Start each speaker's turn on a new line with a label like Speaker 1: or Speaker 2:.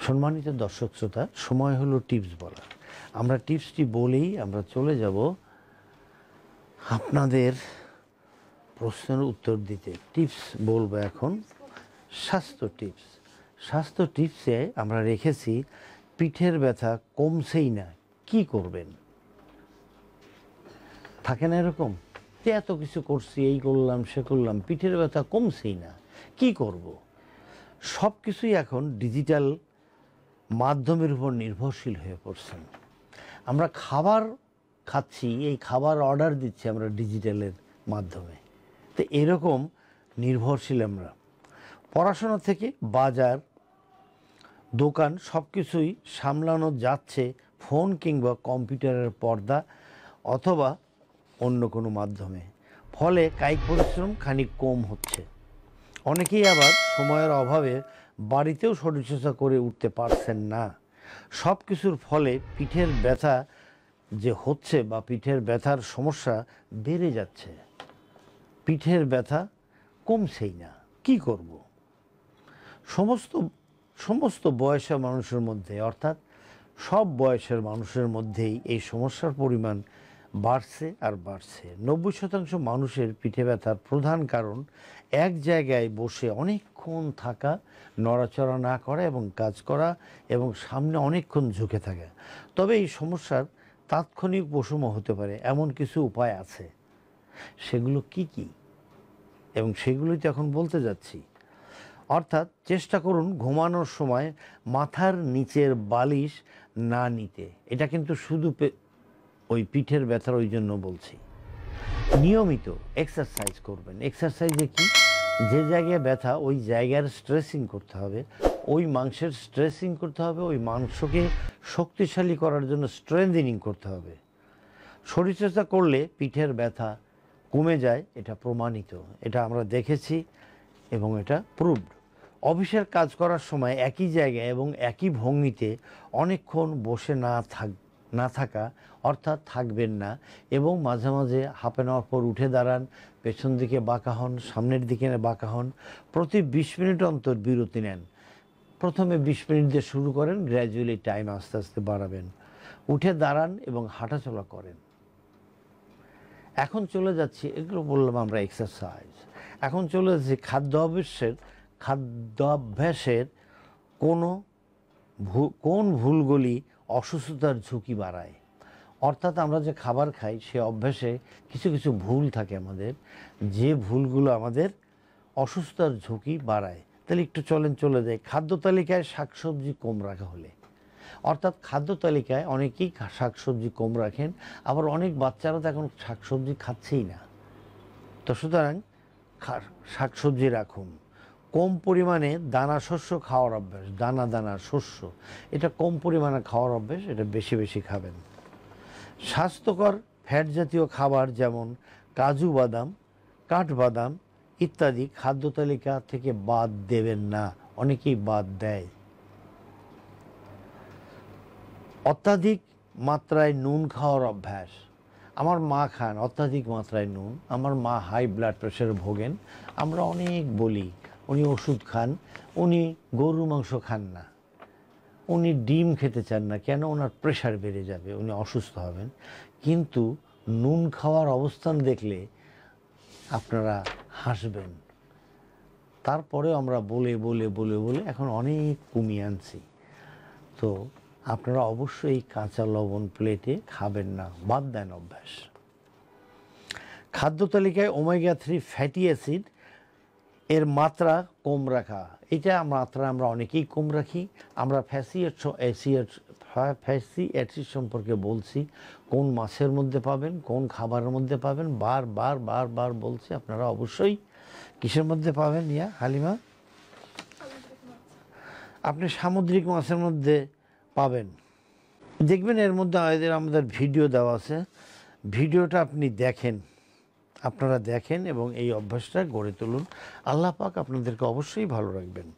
Speaker 1: সম্মানিত দর্শক শ্রোতা, সময় হলো টিপস বলার। আমরা টিপসটি বলেই আমরা চলে যাব আপনাদের প্রশ্নের উত্তর দিতে। টিপস বলবো এখন স্বাস্থ্য টিপস। স্বাস্থ্য টিপসে আমরা রেখেছি পিঠের ব্যথা কমছেই না, কি করবেন? থাকে না এরকম যে এত কিছু করছি, এই করলাম সে করলাম, পিঠের ব্যথা কমছেই না, কি করব? সব কিছুই এখন ডিজিটাল মাধ্যমের উপর নির্ভরশীল হয়ে পড়ছেন। আমরা খাবার খাচ্ছি, এই খাবার অর্ডার দিচ্ছি আমরা ডিজিটালের মাধ্যমে। তো এরকম নির্ভরশীল আমরা। পড়াশোনা থেকে বাজার, দোকান সব কিছুই সামলানো যাচ্ছে ফোন কিংবা কম্পিউটারের পর্দা অথবা অন্য কোনো মাধ্যমে। ফলে কায়িক পরিশ্রম খানিক কম হচ্ছে। অনেকেই আবার সময়ের অভাবে বাড়িতেও শরীরচর্চা করে উঠতে পারছেন না। সব কিছুর ফলে পিঠের ব্যথা যে হচ্ছে বা পিঠের ব্যথার সমস্যা বেড়ে যাচ্ছে। পিঠের ব্যথা কমছেই না, কি করব? সমস্ত বয়সের মানুষের মধ্যে, অর্থাৎ সব বয়সের মানুষের মধ্যেই এই সমস্যার পরিমাণ বাড়ছে আর বাড়ছে। 90% মানুষের পিঠে ব্যথার প্রধান কারণ এক জায়গায় বসে অনেকক্ষণ থাকা, নড়াচড়া না করা এবং কাজ করা এবং সামনে অনেকক্ষণ ঝুঁকে থাকা। তবে এই সমস্যার তাৎক্ষণিক উপশমও হতে পারে, এমন কিছু উপায় আছে। সেগুলো কি কি এবং সেগুলোই তো এখন বলতে যাচ্ছি। অর্থাৎ চেষ্টা করুন ঘুমানোর সময় মাথার নিচের বালিশ না নিতে। এটা কিন্তু শুধু ওই পিঠের ব্যথার ওই জন্য বলছি। নিয়মিত এক্সারসাইজ করবেন। এক্সারসাইজে কি, যে জায়গায় ব্যথা ওই জায়গার স্ট্রেচিং করতে হবে, ওই মাংসের স্ট্রেচিং করতে হবে, ওই মাংসকে শক্তিশালী করার জন্য স্ট্রেংথেনিং করতে হবে। শরীরচর্চা করলে পিঠের ব্যথা কমে যায়, এটা প্রমাণিত, এটা আমরা দেখেছি এবং এটা প্রুভড। অফিসের কাজ করার সময় একই জায়গায় এবং একই ভঙ্গিতে অনেকক্ষণ বসে না থাকা, অর্থাৎ থাকবেন না, এবং মাঝে মাঝে হাফ অ্যান আওয়ার পর উঠে দাঁড়ান, পেছন দিকে বাঁকা হন, সামনের দিকে বাঁকা হন। প্রতি 20 মিনিট অন্তর বিরতি নেন। প্রথমে 20 মিনিট দিয়ে শুরু করেন, গ্র্যাজুয়ালি টাইম আস্তে আস্তে বাড়াবেন। উঠে দাঁড়ান এবং হাঁটাচলা করেন। এখন চলে যাচ্ছি, এগুলো বললাম আমরা এক্সারসাইজ। এখন চলে যাচ্ছি খাদ্যাভ্যাসের কোন ভুলগুলি অসুস্থতার ঝুঁকি বাড়ায়। অর্থাৎ আমরা যে খাবার খাই সে অভ্যাসে কিছু কিছু ভুল থাকে আমাদের, যে ভুলগুলো আমাদের অসুস্থতার ঝুঁকি বাড়ায়। তাহলে একটু চলে যায়। খাদ্য তালিকায় শাকসবজি কম রাখা হলে, অর্থাৎ খাদ্য তালিকায় অনেকেই শাকসবজি কম রাখেন, আবার অনেক বাচ্চারা তো এখন শাকসবজি খাচ্ছেই না। তো সুতরাং শাকসবজি রাখুন। কম পরিমাণে দানা শস্য খাওয়ার অভ্যাস, দানা শস্য, এটা কম পরিমাণে খাওয়ার অভ্যাস, এটা বেশি বেশি খাবেন। স্বাস্থ্যকর ফ্যাট জাতীয় খাবার যেমন কাজু বাদাম, কাঠবাদাম ইত্যাদি খাদ্য তালিকা থেকে বাদ দেবেন না, অনেকেই বাদ দেয়। অত্যাধিক মাত্রায় নুন খাওয়ার অভ্যাস, আমার মা খান অত্যাধিক মাত্রায় নুন। আমার মা হাই ব্লাড প্রেশারে ভোগেন, আমরা অনেক বলি উনি ওষুধ খান, উনি গরুর মাংস খান না, উনি ডিম খেতে চান না, কেন? ওনার প্রেশার বেড়ে যাবে, উনি অসুস্থ হবেন। কিন্তু নুন খাওয়ার অবস্থান দেখলে আপনারা হাসবেন। তারপরেও আমরা বলে এখন অনেক কমিয়ে আনছি। তো আপনারা অবশ্যই কাঁচা লবণ প্লেটে খাবেন না, বাদ দেন অভ্যাস। খাদ্য তালিকায় ওমেগা 3 ফ্যাটি অ্যাসিড এর মাত্রা কম রাখা, এটা মাত্রা আমরা অনেকেই কম রাখি। আমরা ফ্যাটি অ্যাসিড সম্পর্কে বলছি, কোন মাছের মধ্যে পাবেন, কোন খাবারের মধ্যে পাবেন, বার বলছি। আপনারা অবশ্যই কিসের মধ্যে পাবেন? হালিমা, আপনি সামুদ্রিক মাছের মধ্যে পাবেন। দেখবেন এর মধ্যে আমাদের ভিডিও দেওয়া আছে, ভিডিওটা আপনারা দেখেন এবং এই অভ্যাসটা গড়ে তুলুন। আল্লাহ পাক আপনাদেরকে অবশ্যই ভালো রাখবেন।